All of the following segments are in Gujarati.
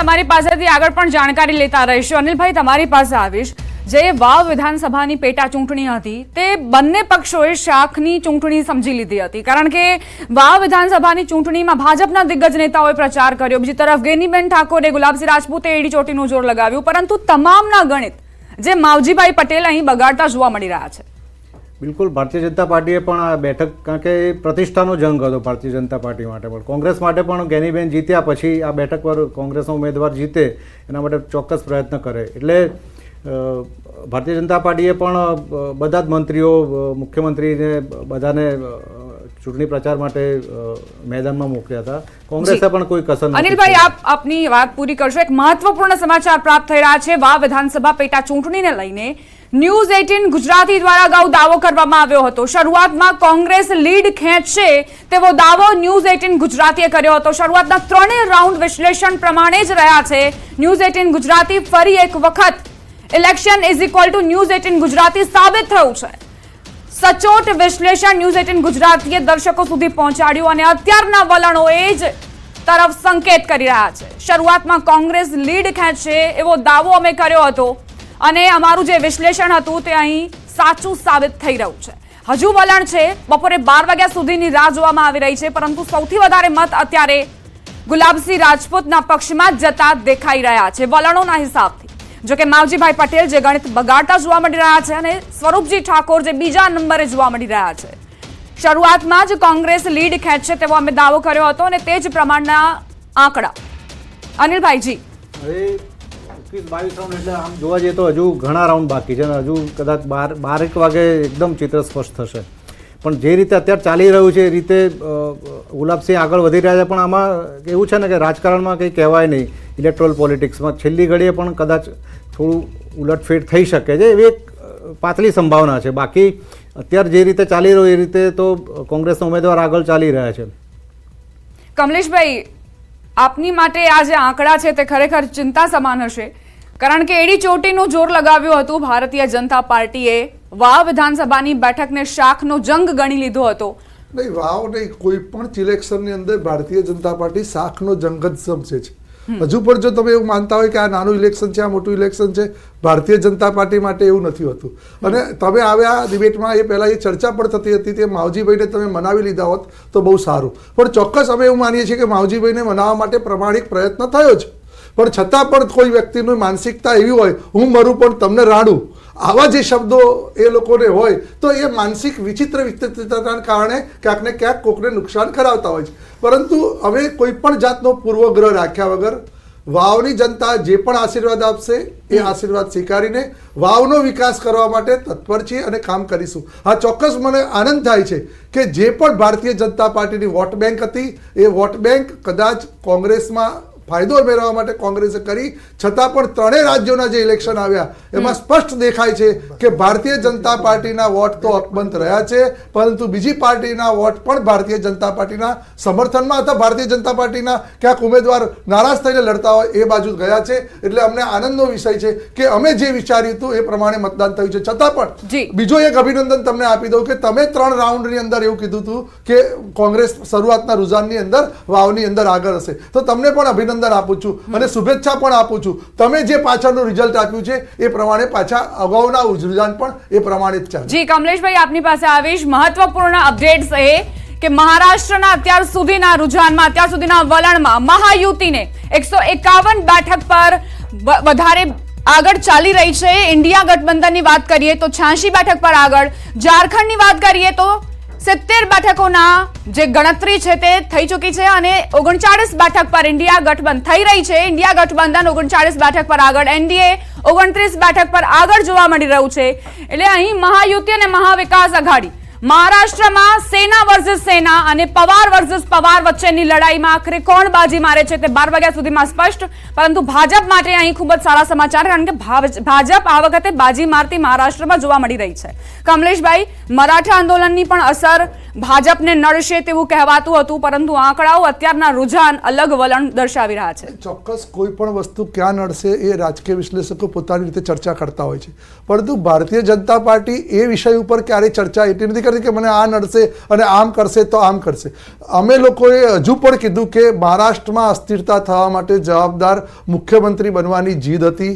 તમારી પાસેથી આગળ પણ જાણકારી લેતા રહીશું. અનિલભાઈ, તમારી પાસે આવીશ. જે વાવ વિધાનસભાની પેટા ચૂંટણી હતી તે બંને પક્ષોએ શાખની ચૂંટણી સમજી લીધી હતી, કારણ કે વાવ વિધાનસભાની ચૂંટણીમાં ભાજપના દિગ્ગજ નેતાઓએ પ્રચાર કર્યો, બીજી તરફ ગેનીબેન ઠાકોરે, ગુલાબસિંહ રાજપૂતે એડી ચોટીનું જોર લગાવ્યું, પરંતુ તમામના ગણિત જે માવજીભાઈ પટેલ અહીં બગાડતા જોવા મળી રહ્યા છે. બિલકુલ, ભારતીય જનતા પાર્ટીએ પણ આ બેઠક, કારણ કે પ્રતિષ્ઠાનો જંગ હતો ભારતીય જનતા પાર્ટી માટે પણ, કોંગ્રેસ માટે પણ ગેનીબેન જીત્યા પછી આ બેઠક પર કોંગ્રેસનો ઉમેદવાર જીતે એના માટે ચોક્કસ પ્રયત્ન કરે. એટલે ભારતીય જનતા પાર્ટીએ પણ બધા જ મંત્રીઓ, મુખ્યમંત્રીને બધાને ચૂંટણી પ્રચાર માટે મેદાનમાં મોકલ્યા હતા. કોંગ્રેસે પણ કોઈ કસર નથી. અનિલભાઈ, આપની વાત પૂરી કરશો. એક મહત્વપૂર્ણ સમાચાર પ્રાપ્ત થઈ રહ્યા છે. વાવ વિધાનસભા પેટા ચૂંટણીને લઈને ન્યૂઝ 18 ગુજરાતી દ્વારા અગાઉ દાવો કરવામાં આવ્યો હતો. શરૂઆતમાં કોંગ્રેસ લીડ ખેંચશે તેવો દાવો ન્યૂઝ 18 ગુજરાતીએ કર્યો હતો. શરૂઆતના ત્રણેય રાઉન્ડ વિશ્લેષણ પ્રમાણે જ રહ્યા છે. ન્યૂઝ 18 ગુજરાતી ફરી એક વખત election is equal to news 18 Gujarati સાબિત થયું છે. સચોટ વિશ્લેષણ ન્યૂઝ 18 ગુજરાતીએ દર્શકો સુધી પહોંચાડ્યું અને અત્યારના વલણો એ જ તરફ સંકેત કરી રહ્યા છે. શરૂઆતમાં કોંગ્રેસ લીડ ખેંચશે એવો દાવો અમે કર્યો હતો અને અમારું જે વિશ્લેષણ હતું તે અહીં સાચું સાબિત થઈ રહ્યું છે. હજુ વલણ છે, બપોરે 12 વાગ્યા સુધીની રાહ જોવામાં આવી રહી છે, પરંતુ સૌથી વધારે મત અત્યારે ગુલાબસિંહ રાજપૂતના પક્ષમાં જતા દેખાઈ રહ્યા છે વલણોના હિસાબથી. જોકે માવજીભાઈ પટેલ જે ગણિત બગાડતા જોવા મળી રહ્યા છે અને સ્વરૂપજી ઠાકોર જે બીજા નંબરે જોવા મળી રહ્યા છે. શરૂઆતમાં જ કોંગ્રેસ લીડ ખેંચશે તેવો અમે દાવો કર્યો હતો અને તે જ પ્રમાણના આંકડા. અનિલભાઈજી, હવે 21-22 રાઉન્ડ એટલે આમ જોવા જઈએ તો હજુ ઘણા રાઉન્ડ બાકી છે અને હજુ કદાચ 12 વાગે એકદમ ચિત્ર સ્પષ્ટ થશે. પણ જે રીતે અત્યારે ચાલી રહ્યું છે એ રીતે ગુલાબસિંહ આગળ વધી રહ્યા છે. પણ આમાં એવું છે ને કે રાજકારણમાં કંઈ કહેવાય નહીં, ઇલેક્ટ્રોલ પોલિટિક્સમાં છેલ્લી ઘડીએ પણ કદાચ થોડું ઉલટફેર થઈ શકે છે એવી એક પાતળી સંભાવના છે. બાકી અત્યારે જે રીતે ચાલી રહ્યું એ રીતે તો કોંગ્રેસના ઉમેદવાર આગળ ચાલી રહ્યા છે. કમલેશભાઈ, આપની માટે આ જે આંકડા છે તે ખરેખર ચિંતા સમાન હશે, કારણ કે એડી ચોટીનું જોર લગાવ્યું હતું ભારતીય જનતા પાર્ટીએ. વાવ વિધાનસભાની બેઠકને શાખનો જંગ ગણી લીધો હતો. નહીં, વાવ નહીં, કોઈ પણ ઇલેક્શનની અંદર ભારતીય જનતા પાર્ટી શાખનો જંગ જ સમજે છે. હજુ પણ જો તમે એવું માનતા હોય કે આ નાનું ઇલેક્શન છે, આ મોટું ઇલેક્શન છે, ભારતીય જનતા પાર્ટી માટે એવું નથી હોતું. અને તમે આવ્યા ડિબેટમાં એ પહેલાં એ ચર્ચા પણ થતી હતી કે માવજીભાઈને તમે મનાવી લીધા હોત તો બહુ સારું. પણ ચોક્કસ અમે એવું માનીએ છીએ કે માવજીભાઈને મનાવવા માટે પ્રમાણિક પ્રયત્ન થયો છે, પણ છતાં પણ કોઈ વ્યક્તિની માનસિકતા એવી હોય, હું મરું પણ તમને રાડું, આવા જે શબ્દો એ લોકોને હોય તો એ માનસિક વિચિત્રતાના કારણે ક્યાંક ને ક્યાંક કોકને નુકસાન કરાવતા હોય છે. પરંતુ હવે કોઈ પણ જાતનો પૂર્વગ્રહ રાખ્યા વગર વાવની જનતા જે પણ આશીર્વાદ આપશે એ આશીર્વાદ સ્વીકારીને વાવનો વિકાસ કરવા માટે તત્પર છીએ અને કામ કરીશું. હા, ચોક્કસ મને આનંદ થાય છે કે જે પણ ભારતીય જનતા પાર્ટીની વોટ બેંક હતી એ વોટ બેંક કદાચ કોંગ્રેસમાં ફાયદો મેળવવા માટે કોંગ્રેસે કરી, છતાં પણ ત્રણેય રાજ્યોના જે ઇલેક્શન આવ્યા એમાં સ્પષ્ટ દેખાય છે કે ભારતીય જનતા પાર્ટીના વોટ તો અકબંધ રહ્યા છે, પરંતુ બીજી પાર્ટીના વોટ પણ ભારતીય જનતા પાર્ટીના સમર્થનમાં હતા. ભારતીય જનતા પાર્ટીના ક્યાંક ઉમેદવાર નારાજ થઈને લડતા હોય એ બાજુ ગયા છે. એટલે અમને આનંદનો વિષય છે કે અમે જે વિચાર્યું હતું એ પ્રમાણે મતદાન થયું છે. છતાં પણ બીજો એક અભિનંદન તમને આપી દઉં કે તમે 3 રાઉન્ડની અંદર એવું કીધું હતું કે કોંગ્રેસ શરૂઆતના રુઝાનની અંદર વાવની અંદર આગળ હશે, તો તમને પણ અભિનંદન આપું છું અને શુભેચ્છા પણ આપું છું. તમે જે પાછળનું રિઝલ્ટ આપ્યું છે એ પ્રમાણે પાછા અગાઉના રુઝાન પણ એ પ્રમાણે જ ચાલે. જી કમલેશભાઈ, આપની પાસે આવીશ. મહત્વપૂર્ણ અપડેટ્સ એ કે મહારાષ્ટ્રના અત્યાર સુધીના રુઝાનમાં, અત્યાર સુધીના વલણમાં મહાયુતિને 151 બેઠક પર વધારે આગળ ચાલી રહી છે. ઇન્ડિયા ગઠબંધનની વાત કરીએ તો 86 બેઠક પર આગળ, ઝારખંડની વાત કરીએ તો 70 બેઠકોના જે ગણતરી છે તે થઈ ચૂકી છે અને 39 બેઠક પર ઇન્ડિયા ગઠબંધન થઈ રહી છે. ઇન્ડિયા ગઠબંધન 39 બેઠક પર આગળ, એનડીએ 29 બેઠક પર આગળ જોવા મળી રહ્યું છે. એટલે અહીં મહાયુતિ અને મહાવિકાસ આઘાડી મહારાષ્ટ્રમાં સેના વર્સિસ સેના અને પવાર વર્સિસ પવાર વચ્ચેની લડાઈમાં આખરે કોણ બાજી મારે છે તે 12 વાગ્યા સુધીમાં સ્પષ્ટ. પરંતુ ભાજપ માટે અહીં ખૂબ જ સારા સમાચાર, કારણ કે ભાજપ આ વખતે બાજી મારતી મહારાષ્ટ્રમાં જોવા મળી રહી છે. કમલેશભાઈ, મરાઠા આંદોલનની પણ અસર ભાજપને નડશે તેવું કહેવાતું હતું, પરંતુ આંકડાઓ અત્યારના રુઝાન અલગ વલણ દર્શાવી રહ્યા છે. ચોક્કસ કોઈ પણ વસ્તુ ક્યાં નડશે એ રાજકીય વિશ્લેષકો પોતાની રીતે ચર્ચા કરતા હોય છે, પરંતુ ભારતીય જનતા પાર્ટી એ વિષય ઉપર ક્યારેય ચર્ચા એટલી નથી કરતી કે મને આ નડશે અને આમ કરશે તો આમ કરશે. અમે લોકોએ હજુ પણ કીધું કે મહારાષ્ટ્રમાં અસ્થિરતા થવા માટે જવાબદાર મુખ્યમંત્રી બનવાની જીદ હતી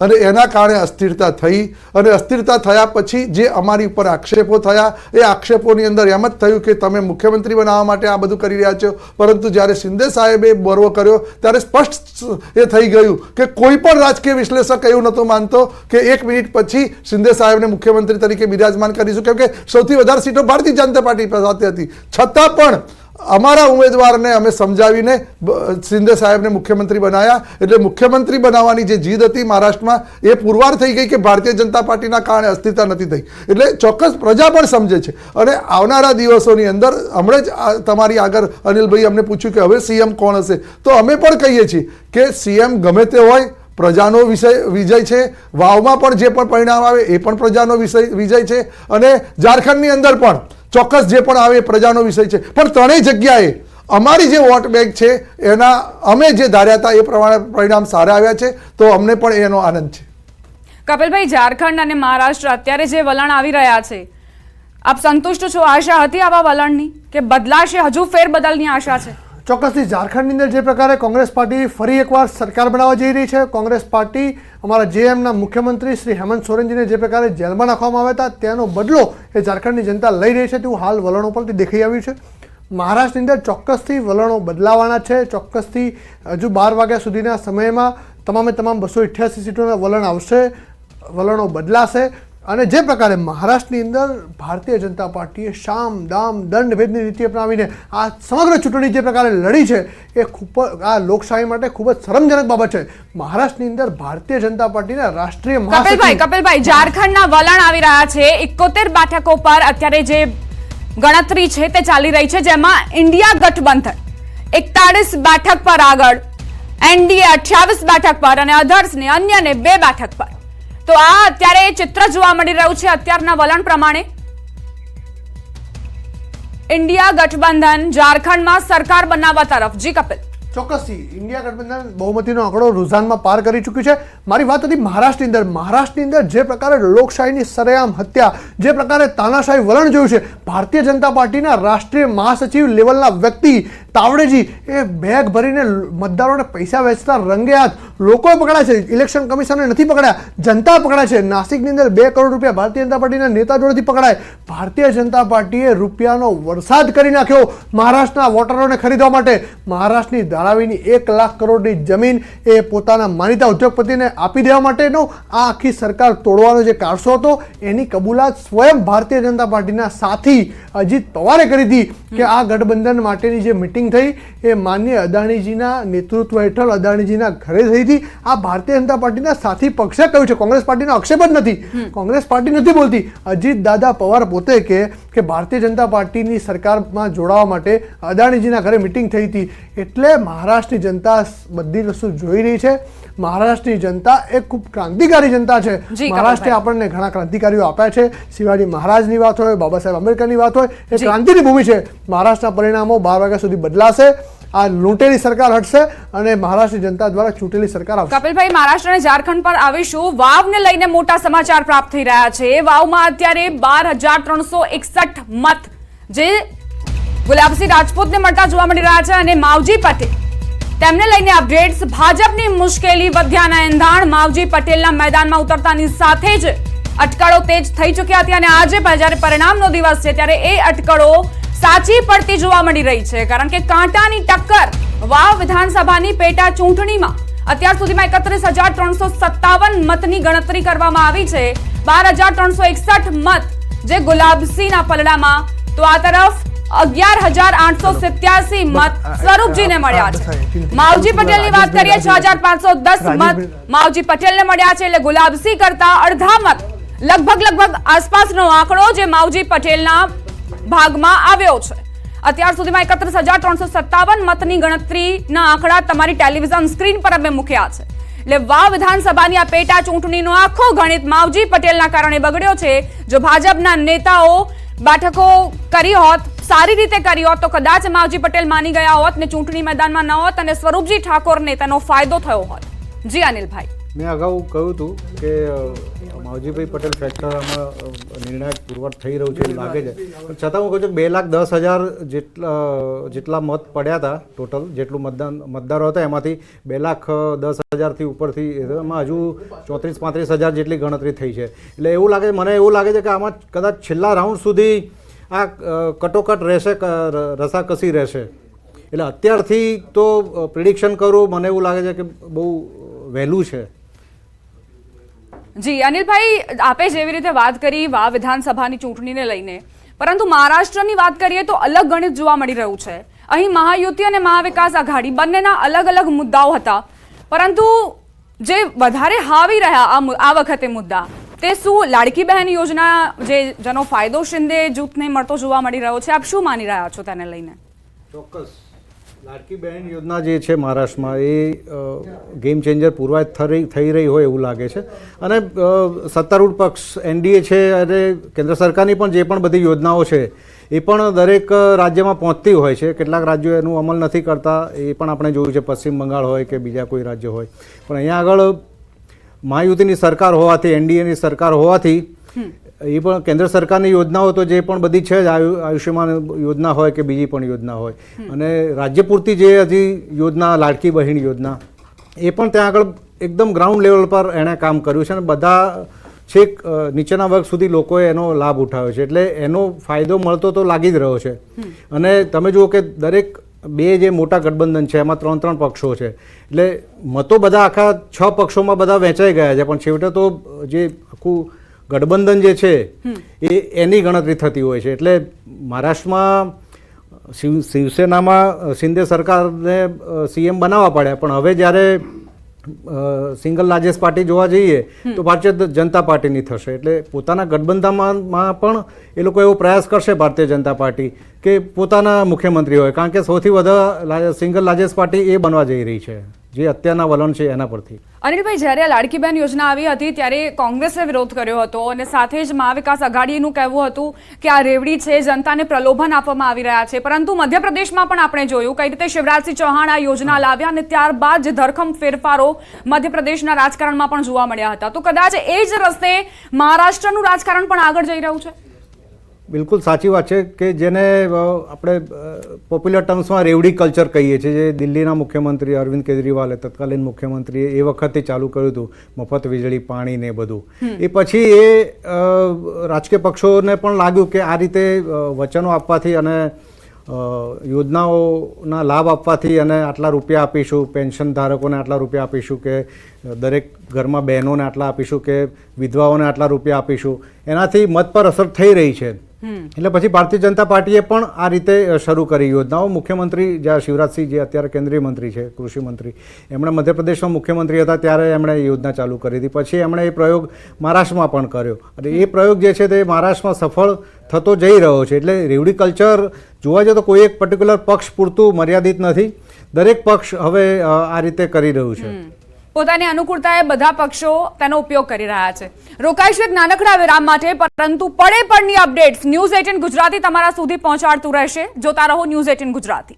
અને એના કારણે અસ્થિરતા થઈ, અને અસ્થિરતા થયા પછી જે અમારી ઉપર આક્ષેપો થયા એ આક્ષેપોની અંદર એમ જ થયું કે તમે મુખ્યમંત્રી બનાવવા માટે આ બધું કરી રહ્યા છો, પરંતુ જ્યારે શિંદે સાહેબે બરવો કર્યો ત્યારે સ્પષ્ટ એ થઈ ગયું કે કોઈ પણ રાજકીય વિશ્લેષક એવું નહોતો માનતો કે 1 મિનિટ પછી શિંદે સાહેબને મુખ્યમંત્રી તરીકે બિરાજમાન કરીશું, કેમ કે સૌથી વધારે સીટો ભારતીય જનતા પાર્ટી સાથે હતી. છતાં પણ અમારા ઉમેદવારને અમે સમજાવીને શિંદે સાહેબને મુખ્યમંત્રી બનાવ્યા. એટલે મુખ્યમંત્રી બનાવવાની જે જીદ હતી મહારાષ્ટ્રમાં એ પુરવાર થઈ ગઈ કે ભારતીય જનતા પાર્ટીના કારણે અસ્થિરતા નથી થઈ. એટલે ચોક્કસ પ્રજા પણ સમજે છે. અને આવનારા દિવસોની અંદર હમણાં જ તમારી આગળ અનિલભાઈ અમને પૂછ્યું કે હવે સીએમ કોણ હશે, તો અમે પણ કહીએ છીએ કે સીએમ ગમે તે હોય, પ્રજાનો વિજય છે. વાવમાં પણ જે પણ પરિણામ આવે એ પણ પ્રજાનો વિજય છે, અને ઝારખંડની અંદર પણ ચોક્કસ જે પણ આવે એ પ્રજાનો વિષય છે. પણ ત્રણેય જગ્યાએ અમારી જે વોટ બેંક છે એના અમે જે ધાર્યા હતા એ પ્રમાણે પરિણામ સારા આવ્યા છે, તો અમને પણ એનો આનંદ છે. કપિલભાઈ, ઝારખંડ અને મહારાષ્ટ્ર અત્યારે જે વલણ આવી રહ્યા છે, આપ સંતુષ્ટ છો? આશા હતી આવા વલણની કે બદલાશે? હજુ ફેરબદલની આશા છે? ચોક્કસથી ઝારખંડની અંદર જે પ્રકારે કોંગ્રેસ પાર્ટી ફરી એકવાર સરકાર બનાવવા જઈ રહી છે, કોંગ્રેસ પાર્ટી અમારા જેએમના મુખ્યમંત્રી શ્રી હેમંત સોરેનજીને જે પ્રકારે જેલમાં નાખવામાં આવ્યા હતા તેનો બદલો એ ઝારખંડની જનતા લઈ રહી છે તેવું હાલ વલણો પરથી દેખાઈ આવ્યું છે. મહારાષ્ટ્રની અંદર ચોક્કસથી વલણો બદલાવાના છે. ચોક્કસથી હજુ 12 વાગ્યા સુધીના સમયમાં તમામ 288 સીટોના વલણ આવશે, વલણો બદલાશે. અને જે પ્રકારે મહારાષ્ટ્રની અંદર ભારતીય જનતા પાર્ટીએ શામ દામ દંડ ભેદની નીતિ અપનાવીને આ સમગ્ર ચૂંટણી જે પ્રકારે લડી છે એ ખૂબ આ લોકશાહી માટે ખૂબ જ શરમજનક બાબત છે. મહારાષ્ટ્રની અંદર ભારતીય જનતા પાર્ટીના રાષ્ટ્રીય કપિલભાઈ, ઝારખંડના વલણ આવી રહ્યા છે. 71 બેઠકો પર અત્યારે જે ગણતરી છે તે ચાલી રહી છે, જેમાં ઇન્ડિયા ગઠબંધન 41 બેઠક પર આગળ, એનડીએ 28 બેઠક પર અને અધર્સને અન્યને 2 બેઠક પર. તો આ અત્યારે ચિત્ર જોવા મળી રહ્યું છે અત્યારના વલણ પ્રમાણે. ઇન્ડિયા ગઠબંધન ઝારખંડમાં સરકાર બનાવવા તરફ. જી કપિલ. ચોક્કસથી ઇન્ડિયા ગઠબંધન બહુમતીનો આંકડો રૂઝાનમાં પાર કરી ચૂક્યું છે. મારી વાત હતી મહારાષ્ટ્રની અંદર જે પ્રકારે લોકશાહીની સરેઆમ હત્યા, જે પ્રકારે તાનાશાહી વલણ જોયું છે, ભારતીય જનતા પાર્ટીના રાષ્ટ્રીય મહાસચિવ લેવલના વ્યક્તિ તાવડેજી એ બેગ ભરીને મતદારોને પૈસા વેચતા રંગે હાથ લોકોએ પકડ્યા છે. ઇલેક્શન કમિશને નથી પકડ્યા, જનતા પકડાય છે. નાસિકની અંદર 2 કરોડ રૂપિયા ભારતીય જનતા પાર્ટીના નેતા જોડેથી પકડાય. ભારતીય જનતા પાર્ટીએ રૂપિયાનો વરસાદ કરી નાખ્યો મહારાષ્ટ્રના વોટરોને ખરીદવા માટે. મહારાષ્ટ્રની ધારાવીની 1 લાખ કરોડની જમીન એ પોતાના માનીતા ઉદ્યોગપતિને આપી દેવા માટેનો આ આખી સરકાર તોડવાનો જે કારસો હતો એની કબૂલાત સ્વયં ભારતીય જનતા પાર્ટીના સાથી અજીત પવારે કરી હતી કે આ ગઠબંધન માટેની જે મિટિંગ થઈ એ માનનીય અદાણીજીના નેતૃત્વ હેઠળ અદાણીજીના ઘરે થઈ હતી. આ ભારતીય જનતા પાર્ટીના સાથી પક્ષે કહ્યું છે, કોંગ્રેસ પાર્ટીનો આક્ષેપ જ નથી. કોંગ્રેસ પાર્ટી નથી બોલતી. અજીત દાદા પવાર પોતે કે ભારતીય જનતા પાર્ટીની સરકારમાં જોડાવા માટે અદાણીજીના ઘરે મિટિંગ થઈ હતી. એટલે મહારાષ્ટ્રની જનતા બધી વસ્તુ જોઈ રહી છે. મહારાષ્ટ્રની જનતા એ ખૂબ ક્રાંતિકારી જનતા છે. મહારાષ્ટ્રે આપણને ઘણા ક્રાંતિકારીઓ આપ્યા છે. શિવાજી મહારાજની વાત હોય, બાબા સાહેબ આંબેડકરની વાત હોય, એ ક્રાંતિની ભૂમિ છે. મહારાષ્ટ્રના પરિણામો 12 વાગ્યા સુધી બદલાશે. આ લૂંટેલી સરકાર હટશે અને મહારાષ્ટ્રની જનતા દ્વારા ચૂંટેલી સરકાર આવશે. કપિલભાઈ, મહારાષ્ટ્ર અને ઝારખંડ પર આવીશું. વાવને લઈને મોટા સમાચાર પ્રાપ્ત થઈ રહ્યા છે. વાવમાં અત્યારે 12,361 મત જે ગુલાબસિંહ રાજપૂતને મળતા જોવા મળી રહ્યા છે અને માવજી પટેલ તેમને લઈને અપડેટ્સ. ભાજપની મુશ્કેલી વધ્યાના એંધાણ. માવજી પટેલના મેદાનમાં ઉતરતાની સાથે જ અટકળો તેજ થઈ ચૂક્યા હતી અને આજે જ્યારે પરિણામનો દિવસ છે ત્યારે એ અટકળો સાચી પડતી જોવા મળી રહી છે. કારણ કે કાંટાની ટક્કર વાવ વિધાનસભાની પેટા ચૂંટણીમાં અત્યાર સુધીમાં 31,357 મતની ગણતરી કરવામાં આવી છે. 12,361 મત જે ગુલાબસિંહના પલડામાં, તો આ તરફ 11,887 મત સ્વરૂપજીને મળ્યા છે. માવજી પટેલની વાત કરીએ 6,510 મત માવજી પટેલને મળ્યા છે. એટલે ગુલાબસિંહ કરતા અડધા મત લગભગ આસપાસનો આંકડો જે માવજી પટેલના ભાગમાં આવ્યો છે. અત્યાર સુધીમાં 31,357 મતની ગણતરીના આંકડા તમારી ટેલિવિઝન સ્ક્રીન પર અમે મૂક્યા છે. એટલે વાવ વિધાનસભાની આ પેટા ચૂંટણીનો આખો ગણિત માવજી પટેલના કારણે બગડ્યો છે. જો ભાજપના નેતાઓ બેઠકો કરી હોત સારી રીતે કરી હોત તો કદાચ માવજી પટેલ માની ગયા હોત ને ચૂંટણી મેદાનમાં ન હોત અને સ્વરૂપજી ઠાકોરને તેનો ફાયદો થયો હોત. જી અનિલભાઈ, મેં અગાઉ કહ્યું હતું કે માવજીભાઈ પટેલ ફેક્ટર આમાં નિર્ણાયક પુરવાર થઈ રહ્યું છે એવું લાગે છે, પણ છતાં હું કહું છું 2,10,000 જેટલા મત પડ્યા હતા ટોટલ, જેટલું મતદારો હતા એમાંથી 2,10,000થી ઉપરથી એમાં હજુ 34-35,000 જેટલી ગણતરી થઈ છે. એટલે એવું લાગે, મને એવું લાગે છે કે આમાં કદાચ છેલ્લા રાઉન્ડ સુધી આ કટોકટ રહેશે, રસાકસી રહેશે. એટલે અત્યારથી તો પ્રિડિક્શન કરવું મને એવું લાગે છે કે બહુ વહેલું છે. જી અનિલભાઈ, આપે જેવી રીતે વાત કરી વાવ વિધાનસભાની ચૂંટણીને લઈને, પરંતુ મહારાષ્ટ્રની વાત કરીએ તો અલગ ગણિત જોવા મળી રહ્યું છે. અહીં મહાયુતિ અને મહાવિકાસ આઘાડી બંનેના અલગ અલગ મુદ્દાઓ હતા, પરંતુ જે વધારે હાવી રહ્યા આ વખતે મુદ્દા તે શું લાડકી બહેન યોજના જેનો ફાયદો શિંદે જૂથને મળતો જોવા મળી રહ્યો છે, આપ શું માની રહ્યા છો તેને લઈને? ચોક્કસ લાડકી બહેન યોજના જે છે મહારાષ્ટ્રમાં એ ગેમ ચેન્જર પુરવાય થઈ રહી હોય એવું લાગે છે. અને સત્તારૂઢ પક્ષ એનડીએ છે અને કેન્દ્ર સરકારની પણ જે પણ બધી યોજનાઓ છે એ પણ દરેક રાજ્યમાં પહોંચતી હોય છે. કેટલાક રાજ્યો એનું અમલ નથી કરતા, એ પણ આપણે જોયું છે, પશ્ચિમ બંગાળ હોય કે બીજા કોઈ રાજ્ય હોય. પણ અહીંયા આગળ મહાયુતિની સરકાર હોવાથી, એનડીએની સરકાર હોવાથી એ પણ કેન્દ્ર સરકારની યોજનાઓ તો જે પણ બધી છે જ, આયુષ્યમાન યોજના હોય કે બીજી પણ યોજના હોય, અને રાજ્ય પૂરતી જે હજી યોજના લાડકી બહેન યોજના એ પણ ત્યાં આગળ એકદમ ગ્રાઉન્ડ લેવલ પર એણે કામ કર્યું છે અને બધા છેક નીચેના વર્ગ સુધી લોકોએ એનો લાભ ઉઠાવ્યો છે. એટલે એનો ફાયદો મળતો તો લાગી જ રહ્યો છે. અને તમે જુઓ કે દરેક બે જે મોટા ગઠબંધન છે એમાં 3 પક્ષો છે, એટલે મતો બધા આખા 6 પક્ષોમાં બધા વહેંચાઈ ગયા છે, પણ છેવટે તો જે આખું ગઠબંધન જે છે એની ગણતરી થતી હોય છે. એટલે મહારાષ્ટ્રમાં શિવસેનામાં શિંદે સરકારને સીએમ બનાવવા પડ્યા, પણ હવે જ્યારે સિંગલ લાર્જેસ્ટ પાર્ટી જોવા જઈએ તો ભારતીય જનતા પાર્ટીની થશે. એટલે પોતાના ગઠબંધનમાં પણ એ લોકો એવો પ્રયાસ કરશે ભારતીય જનતા પાર્ટી કે પોતાના મુખ્યમંત્રી હોય, કારણ કે સૌથી વધારે સિંગલ લાર્જેસ્ટ પાર્ટી એ બનવા જઈ રહી છે જે અત્યારના વલણ છે એના પરથી. અનિલભાઈ, જ્યારે લાડકી બહેન યોજના આવી હતી ત્યારે કોંગ્રેસે વિરોધ કર્યો હતો અને સાથે જ મહાવિકાસ આઘાડીનું કહેવું હતું કે આ રેવડી છે, જનતાને પ્રલોભન આપવામાં આવી રહ્યા છે. પરંતુ મધ્યપ્રદેશમાં પણ આપણે જોયું કઈ રીતે શિવરાજસિંહ ચૌહાણ આ યોજના લાવ્યા અને ત્યારબાદ જે ધરખમ ફેરફારો મધ્યપ્રદેશના રાજકારણમાં પણ જોવા મળ્યા હતા. તો કદાચ એ જ રસ્તે મહારાષ્ટ્રનું રાજકારણ પણ આગળ જઈ રહ્યું છે. બિલકુલ સાચી વાત છે કે જેને આપણે પોપ્યુલર ટર્મ્સમાં રેવડી કલ્ચર કહીએ છીએ, જે દિલ્હીના મુખ્યમંત્રી અરવિંદ કેજરીવાલે, તત્કાલીન મુખ્યમંત્રીએ એ વખતે ચાલુ કર્યું હતું, મફત વીજળી, પાણી ને બધું. એ પછી એ રાજકીય પક્ષોને પણ લાગ્યું કે આ રીતે વચનો આપવાથી અને યોજનાઓના લાભ આપવાથી અને આટલા રૂપિયા આપીશું, પેન્શન ધારકોને આટલા રૂપિયા આપીશું, કે દરેક ઘરમાં બહેનોને આટલા આપીશું, કે વિધવાઓને આટલા રૂપિયા આપીશું, એનાથી મત પર અસર થઈ રહી છે. એટલે પછી ભારતીય જનતા પાર્ટીએ પણ આ રીતે શરૂ કરી યોજનાઓ. મુખ્યમંત્રી જ્યાં શિવરાજસિંહ, જે અત્યારે કેન્દ્રીય મંત્રી છે, કૃષિ મંત્રી, એમણે મધ્યપ્રદેશમાં મુખ્યમંત્રી હતા ત્યારે એમણે યોજના ચાલુ કરી હતી. પછી એમણે એ પ્રયોગ મહારાષ્ટ્રમાં પણ કર્યો અને એ પ્રયોગ જે છે તે મહારાષ્ટ્રમાં સફળ થતો જઈ રહ્યો છે. એટલે રેવડી કલ્ચર જોવા જઈએ તો કોઈ એક પર્ટિક્યુલર પક્ષ પૂરતું મર્યાદિત નથી, દરેક પક્ષ હવે આ રીતે કરી રહ્યું છે. પોતાની અનુકૂળતાએ બધા પક્ષો તેનો ઉપયોગ કરી રહ્યા છે. રોકાઈશું એક નાનકડા વિરામ માટે, પરંતુ પડે પડની અપડેટ્સ ન્યૂઝ 18 ગુજરાતી તમારા સુધી પહોંચાડતું રહેશે. જોતા રહો ન્યૂઝ 18 ગુજરાતી.